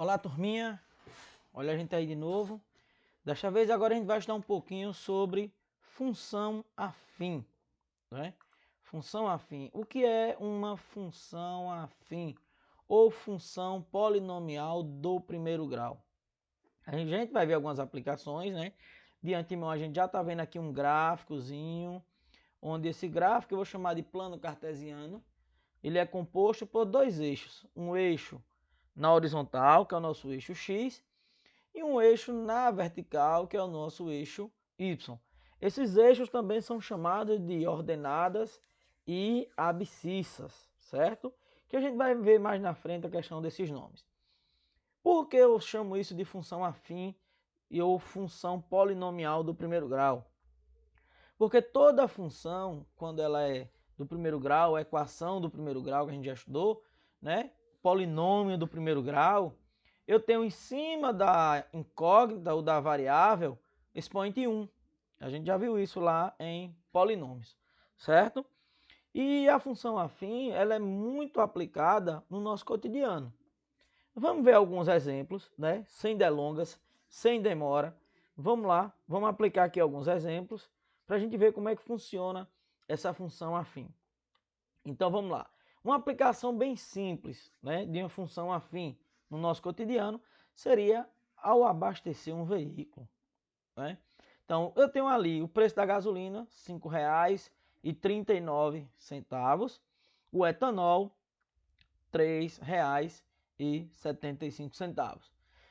Olá, turminha. Olha a gente aí de novo. Desta vez agora a gente vai estudar um pouquinho sobre função afim, né? Função afim. O que é uma função afim ou função polinomial do primeiro grau? A gente vai ver algumas aplicações, né? De antemão a gente já está vendo aqui um gráficozinho, onde esse gráfico eu vou chamar de plano cartesiano. Ele é composto por dois eixos, um eixo na horizontal, que é o nosso eixo X, e um eixo na vertical, que é o nosso eixo Y. Esses eixos também são chamados de ordenadas e abscissas, certo? Que a gente vai ver mais na frente a questão desses nomes. Por que eu chamo isso de função afim ou função polinomial do primeiro grau? Porque toda função, quando ela é do primeiro grau, equação do primeiro grau que a gente já estudou, né? Polinômio do primeiro grau, eu tenho em cima da incógnita ou da variável expoente 1. A gente já viu isso lá em polinômios, certo? E a função afim, ela é muito aplicada no nosso cotidiano. Vamos ver alguns exemplos, né? Sem delongas, sem demora. Vamos lá, vamos aplicar aqui alguns exemplos para a gente ver como é que funciona essa função afim. Então vamos lá. Uma aplicação bem simples, né, de uma função afim no nosso cotidiano seria ao abastecer um veículo, né? Então eu tenho ali o preço da gasolina, R$ 5,39. O etanol, R$ 3,75.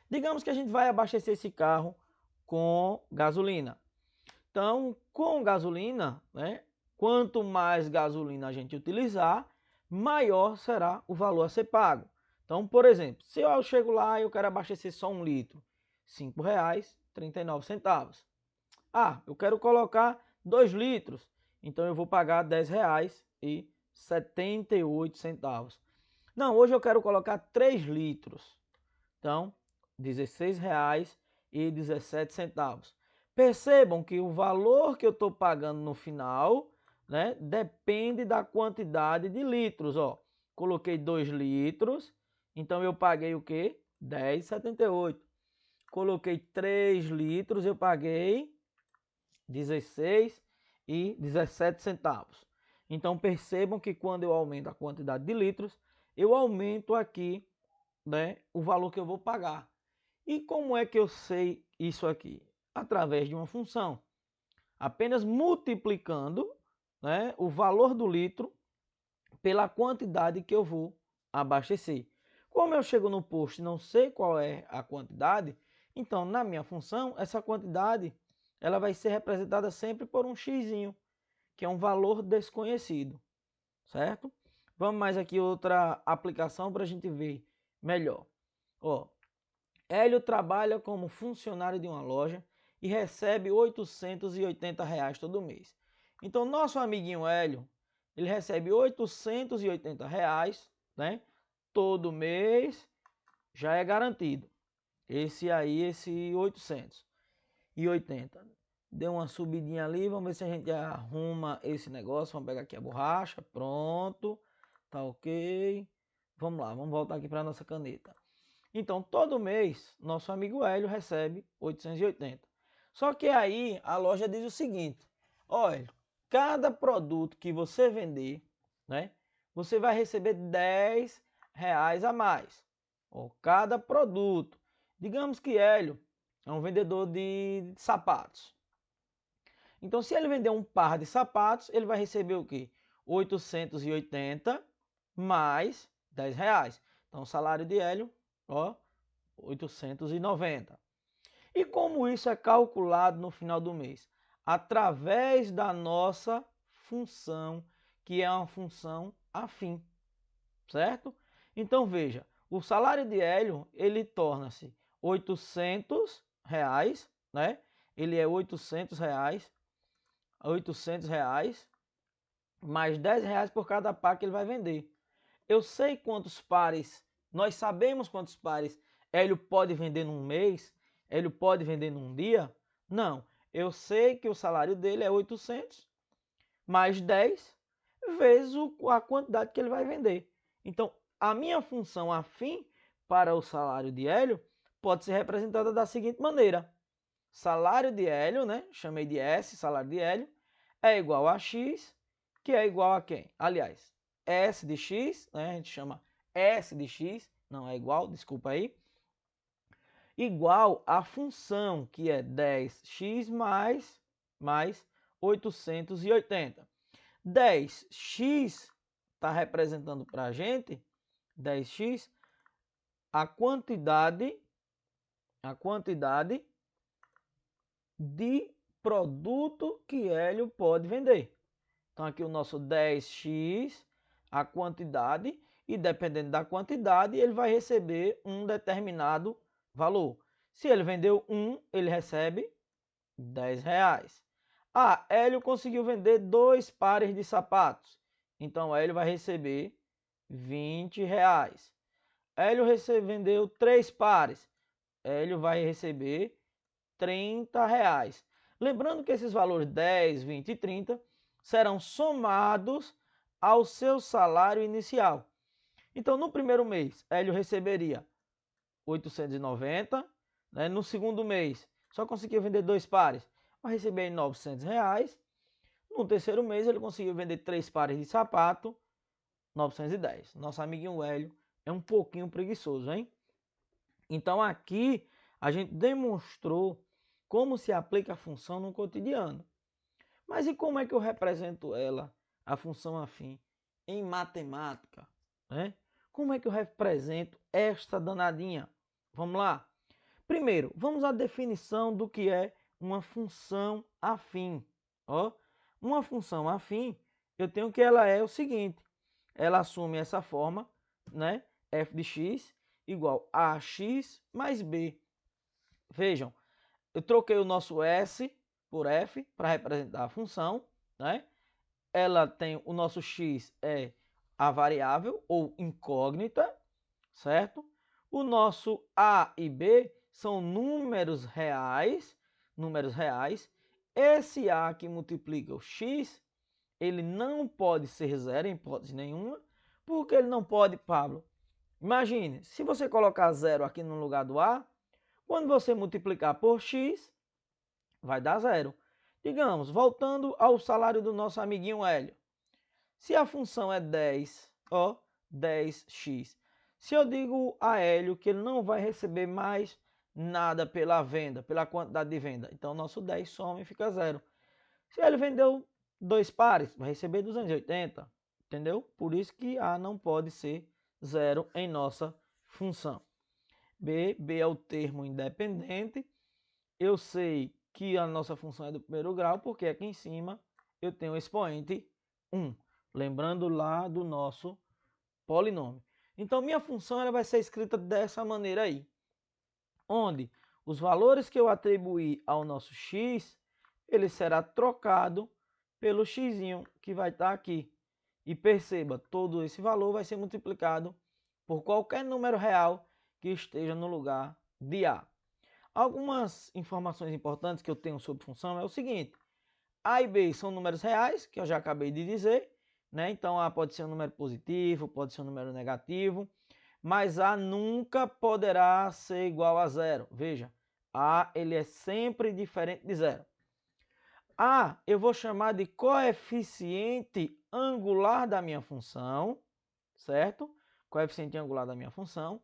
Digamos que a gente vai abastecer esse carro com gasolina. Então, com gasolina, né, quanto mais gasolina a gente utilizar, maior será o valor a ser pago. Então, por exemplo, se eu chego lá e eu quero abastecer só 1 litro, R$ 5,39. Ah, eu quero colocar 2 litros, então eu vou pagar R$ 10,78. Não, hoje eu quero colocar 3 litros. Então, R$ 16,17. Percebam que o valor que eu estou pagando no final, né, depende da quantidade de litros. Ó. Coloquei 2 litros, então eu paguei o quê? R$ 10,78. Coloquei 3 litros, eu paguei R$ 16,17. Então percebam que quando eu aumento a quantidade de litros, eu aumento aqui, né, o valor que eu vou pagar. E como é que eu sei isso aqui? Através de uma função. Apenas multiplicando, né, o valor do litro pela quantidade que eu vou abastecer. Como eu chego no posto e não sei qual é a quantidade, então na minha função, essa quantidade ela vai ser representada sempre por um x, que é um valor desconhecido, certo? Vamos mais aqui outra aplicação para a gente ver melhor. Ó, Hélio trabalha como funcionário de uma loja e recebe R$ 880 todo mês. Então, nosso amiguinho Hélio, ele recebe R$ 880, né? Todo mês, já é garantido. Esse 880. Deu uma subidinha ali, vamos ver se a gente arruma esse negócio. Vamos pegar aqui a borracha, pronto, tá ok. Vamos lá, vamos voltar aqui para nossa caneta. Então, todo mês, nosso amigo Hélio recebe 880. Só que aí a loja diz o seguinte: olha, cada produto que você vender, né, você vai receber R$ 10 a mais. Ó, cada produto. Digamos que Hélio é um vendedor de sapatos. Então, se ele vender um par de sapatos, ele vai receber o quê? 880 mais R$ 10. Então, o salário de Hélio, ó, 890. E como isso é calculado no final do mês? Através da nossa função, que é uma função afim, certo? Então veja, o salário de Hélio, ele torna-se R$ 800, né? Ele é R$ 800 mais R$ 10 por cada par que ele vai vender. Eu sei quantos pares, nós sabemos quantos pares Hélio pode vender num mês, Hélio pode vender num dia? Não, eu sei que o salário dele é 800 mais 10 vezes a quantidade que ele vai vender. Então, a minha função afim para o salário de Hélio pode ser representada da seguinte maneira. Salário de Hélio, né? Chamei de S, salário de Hélio, é igual a X, que é igual a quem? Aliás, S de X, né? A gente chama S de X, não é igual, desculpa aí, igual a função, que é 10x mais 880. 10x está representando para a gente, 10x, a quantidade de produto que Hélio pode vender. Então aqui o nosso 10x, a quantidade, e dependendo da quantidade, ele vai receber um determinado valor. Se ele vendeu 1, ele recebe 10 reais. Ah, Hélio conseguiu vender 2 pares de sapatos. Então Hélio vai receber 20 reais. Hélio vendeu 3 pares. Hélio vai receber 30 reais. Lembrando que esses valores 10, 20 e 30 serão somados ao seu salário inicial. Então, no primeiro mês, Hélio receberia 890, né? No segundo mês, só conseguiu vender 2 pares, vai receber 900 reais. No terceiro mês, ele conseguiu vender 3 pares de sapato, 910. Nosso amiguinho Hélio é um pouquinho preguiçoso, hein? Então, aqui a gente demonstrou como se aplica a função no cotidiano. Mas e como é que eu represento ela, a função afim, em matemática? Né? Como é que eu represento esta danadinha? Vamos lá? Primeiro, vamos à definição do que é uma função afim. Ó, uma função afim, eu tenho que ela é o seguinte, ela assume essa forma, né? F de x igual a x mais b. Vejam, eu troquei o nosso S por F para representar a função, né? Ela tem o nosso X é a variável ou incógnita, certo? O nosso A e B são números reais, Esse A que multiplica o X, ele não pode ser zero em hipótese nenhuma, porque ele não pode, Pablo. Imagine, se você colocar zero aqui no lugar do A, quando você multiplicar por X, vai dar zero. Digamos, voltando ao salário do nosso amiguinho Hélio. Se a função é 10, 10x. Se eu digo a Hélio que ele não vai receber mais nada pela venda, pela quantidade de venda, então nosso 10 some e fica zero. Se ele vendeu 2 pares, vai receber 280, entendeu? Por isso que A não pode ser zero em nossa função. B é o termo independente. Eu sei que a nossa função é do primeiro grau, porque aqui em cima eu tenho o expoente 1. Lembrando lá do nosso polinômio. Então, minha função ela vai ser escrita dessa maneira aí. Onde os valores que eu atribuí ao nosso x, ele será trocado pelo x que vai estar aqui. E perceba, todo esse valor vai ser multiplicado por qualquer número real que esteja no lugar de A. Algumas informações importantes que eu tenho sobre função é o seguinte. A e B são números reais, que eu já acabei de dizer, né? Então A pode ser um número positivo, pode ser um número negativo, mas A nunca poderá ser igual a zero. Veja, A ele é sempre diferente de zero. A eu vou chamar de coeficiente angular da minha função, certo? Coeficiente angular da minha função.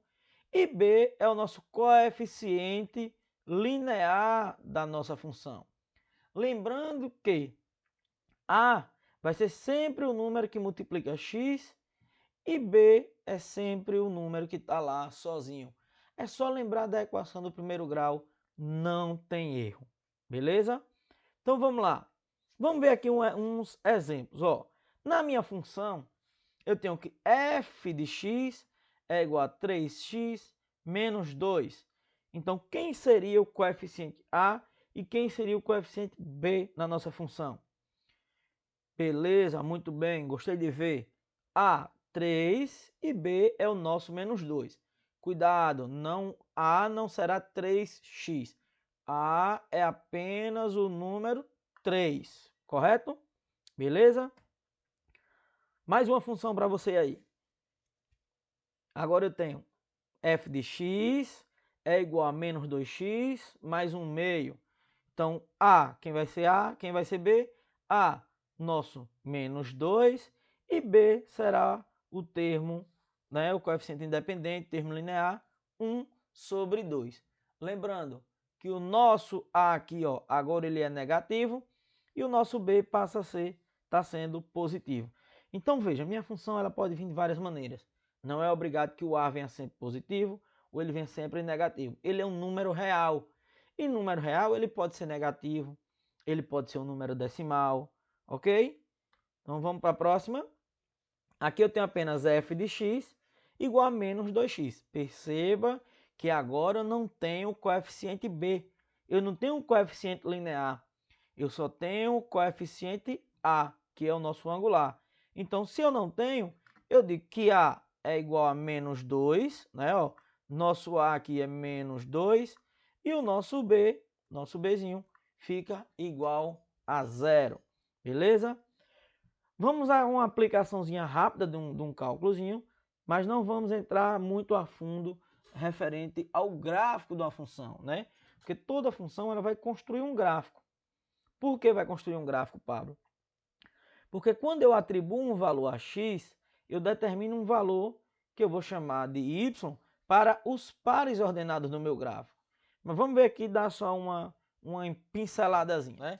E B é o nosso coeficiente linear da nossa função. Lembrando que A vai ser sempre o número que multiplica x e B é sempre o número que está lá sozinho. É só lembrar da equação do primeiro grau, não tem erro. Beleza? Então vamos lá. Vamos ver aqui uns exemplos. Ó, na minha função, eu tenho que f de x é igual a 3x menos 2. Então, quem seria o coeficiente A e quem seria o coeficiente B na nossa função? Beleza, muito bem, gostei de ver. A, 3 e B é o nosso menos 2. Cuidado, A não será 3x. A é apenas o número 3, correto? Beleza? Mais uma função para você aí. Agora eu tenho f de x é igual a menos 2x mais 1 meio. Então, A, quem vai ser A, quem vai ser B? A, nosso menos 2, e B será o termo, né, o coeficiente independente, termo linear, 1 sobre 2. Lembrando que o nosso A aqui, ó, agora ele é negativo, e o nosso B passa a ser, está sendo positivo. Então, veja, minha função ela pode vir de várias maneiras. Não é obrigado que o A venha sempre positivo, ou ele venha sempre negativo. Ele é um número real. E número real ele pode ser negativo, ele pode ser um número decimal, ok? Então vamos para a próxima. Aqui eu tenho apenas f de x igual a menos 2x. Perceba que agora eu não tenho coeficiente b. Eu não tenho um coeficiente linear. Eu só tenho o coeficiente a, que é o nosso angular. Então, se eu não tenho, eu digo que a é igual a menos 2, né? Ó, nosso a aqui é menos 2 e o nosso b, nosso bzinho, fica igual a 0. Beleza? Vamos a uma aplicaçãozinha rápida de um cálculozinho, mas não vamos entrar muito a fundo referente ao gráfico de uma função, né? Porque toda função ela vai construir um gráfico. Por que vai construir um gráfico, Pablo? Porque quando eu atribuo um valor a x, eu determino um valor que eu vou chamar de y para os pares ordenados do meu gráfico. Mas vamos ver aqui, dar só uma pinceladazinha, né?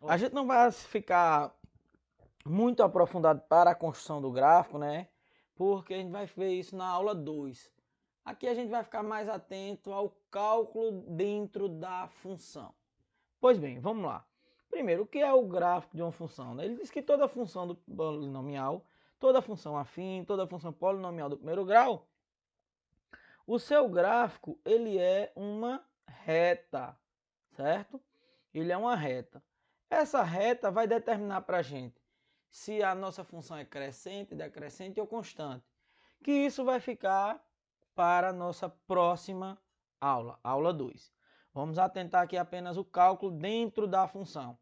A gente não vai ficar muito aprofundado para a construção do gráfico, né? Porque a gente vai ver isso na aula 2. Aqui a gente vai ficar mais atento ao cálculo dentro da função. Pois bem, vamos lá. Primeiro, o que é o gráfico de uma função? Ele diz que toda função do polinomial, toda função afim, toda função polinomial do primeiro grau, o seu gráfico ele é uma reta, certo? Ele é uma reta. Essa reta vai determinar para a gente se a nossa função é crescente, decrescente ou constante. Que isso vai ficar para a nossa próxima aula, aula 2. Vamos atentar aqui apenas o cálculo dentro da função.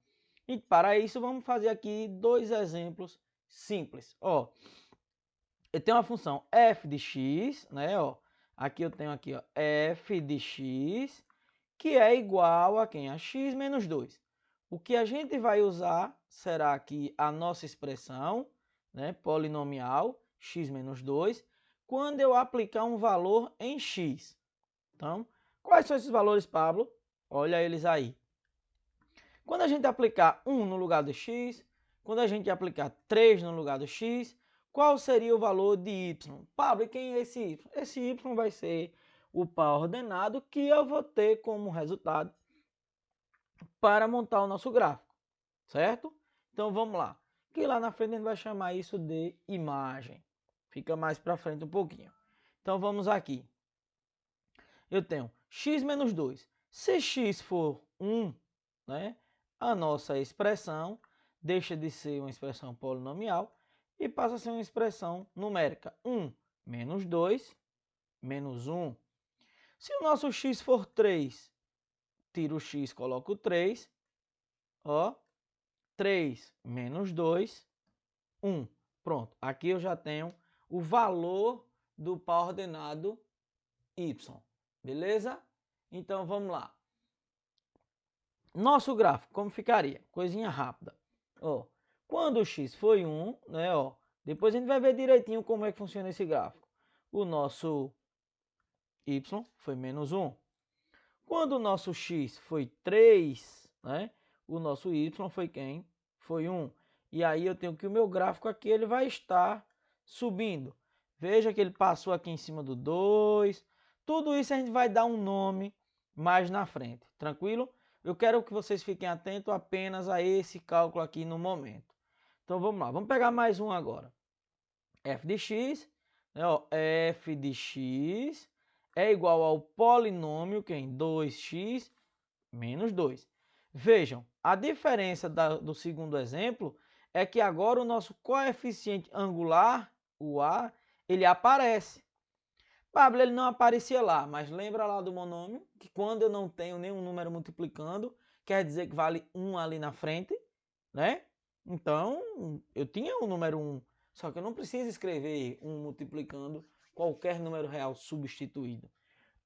E para isso vamos fazer aqui dois exemplos simples. Ó, eu tenho uma função f de x, né? Ó, aqui eu tenho aqui, ó, f de x, que é igual a quem? A x menos 2. O que a gente vai usar será aqui a nossa expressão, né, polinomial, x menos 2, quando eu aplicar um valor em x. Então, quais são esses valores, Pablo? Olha eles aí. Quando a gente aplicar 1 no lugar do x, quando a gente aplicar 3 no lugar do x, qual seria o valor de y? Pablo, e quem é esse y? Esse y vai ser o par ordenado que eu vou ter como resultado para montar o nosso gráfico, certo? Então vamos lá. Que lá na frente a gente vai chamar isso de imagem. Fica mais para frente um pouquinho. Então vamos aqui. Eu tenho x menos 2. Se x for 1, né, a nossa expressão deixa de ser uma expressão polinomial e passa a ser uma expressão numérica. 1 menos 2 menos 1. Se o nosso x for 3, tiro o x, coloco o 3. Ó, 3 menos 2, 1. Pronto, aqui eu já tenho o valor do par ordenado y. Beleza? Então vamos lá. Nosso gráfico, como ficaria? Coisinha rápida. Ó, quando o x foi 1, né, ó, depois a gente vai ver direitinho como é que funciona esse gráfico. O nosso y foi menos 1. Quando o nosso x foi 3, né, o nosso y foi quem? Foi 1. E aí eu tenho que o meu gráfico aqui ele vai estar subindo. Veja que ele passou aqui em cima do 2. Tudo isso a gente vai dar um nome mais na frente. Tranquilo? Eu quero que vocês fiquem atentos apenas a esse cálculo aqui no momento. Então vamos lá. Vamos pegar mais um agora. F de x, né, ó, f de x é igual ao polinômio, que é 2x menos 2. Vejam, a diferença do segundo exemplo é que agora o nosso coeficiente angular, o a, ele aparece. Pablo, ele não aparecia lá, mas lembra lá do monômio, que quando eu não tenho nenhum número multiplicando, quer dizer que vale 1 ali na frente, né? Então, eu tinha o número 1, só que eu não preciso escrever 1 multiplicando qualquer número real substituído.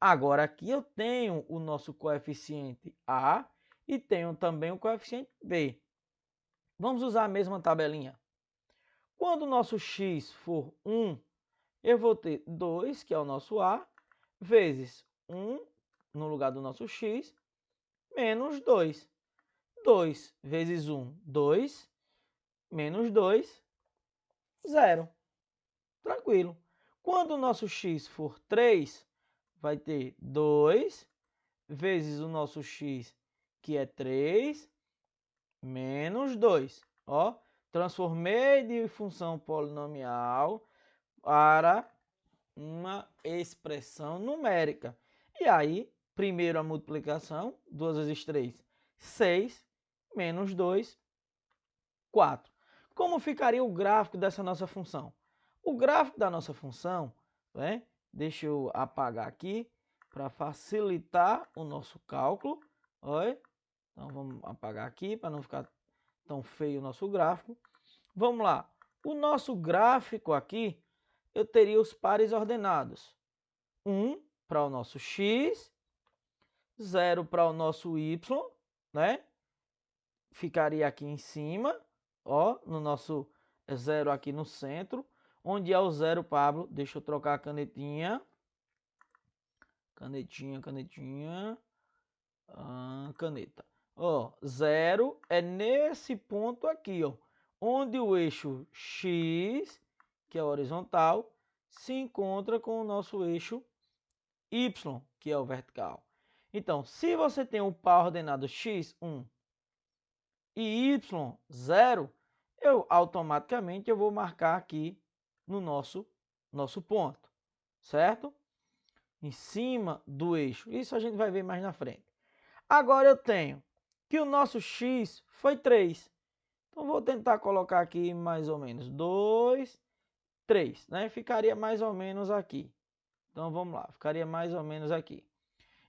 Agora aqui eu tenho o nosso coeficiente A e tenho também o coeficiente B. Vamos usar a mesma tabelinha. Quando o nosso x for 1, eu vou ter 2, que é o nosso A, vezes 1 no lugar do nosso x, menos 2. 2 vezes 1, 2, menos 2, 0. Tranquilo. Quando o nosso x for 3, vai ter 2 vezes o nosso x, que é 3, menos 2. Ó, transformei de função polinomial para uma expressão numérica. E aí, primeiro a multiplicação, 2 vezes 3, 6, menos 2, 4. Como ficaria o gráfico dessa nossa função? O gráfico da nossa função, né? Deixa eu apagar aqui para facilitar o nosso cálculo. Olha. Então vamos apagar aqui para não ficar tão feio o nosso gráfico. Vamos lá. O nosso gráfico aqui, eu teria os pares ordenados. 1 para o nosso x, 0 para o nosso y, né? Ficaria aqui em cima, ó, no nosso 0 aqui no centro. Onde é o 0, Pablo? Deixa eu trocar a canetinha. Canetinha. Caneta. Ó, 0 é nesse ponto aqui, ó. Onde o eixo x, que é horizontal, se encontra com o nosso eixo y, que é o vertical. Então, se você tem um par ordenado x, 1, e y, 0, eu automaticamente vou marcar aqui no nosso ponto, certo? Em cima do eixo. Isso a gente vai ver mais na frente. Agora eu tenho que o nosso x foi 3. Então vou tentar colocar aqui mais ou menos 2, 3, né? Ficaria mais ou menos aqui. Então vamos lá, ficaria mais ou menos aqui.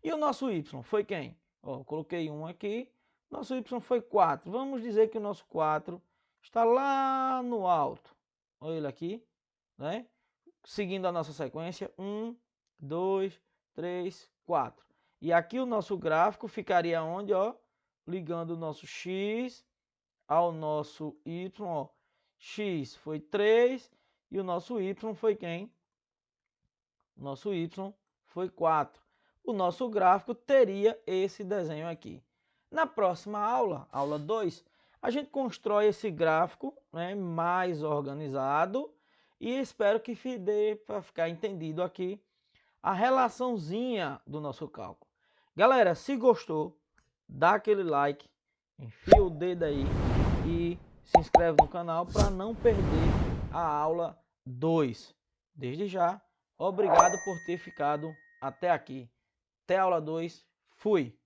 E o nosso y foi quem? Ó, coloquei 1 aqui. Nosso y foi 4. Vamos dizer que o nosso 4 está lá no alto. Olha ele aqui, né? Seguindo a nossa sequência, 1, 2, 3, 4. E aqui o nosso gráfico ficaria onde, ó? Ligando o nosso x ao nosso y, ó. X foi 3 e o nosso y foi quem? O nosso y foi 4. O nosso gráfico teria esse desenho aqui. Na próxima aula, aula 2, a gente constrói esse gráfico, né, mais organizado e espero que dê para ficar entendido aqui a relaçãozinha do nosso cálculo. Galera, se gostou, dá aquele like, enfia o dedo aí e se inscreve no canal para não perder a aula 2. Desde já, obrigado por ter ficado até aqui. Até a aula 2. Fui!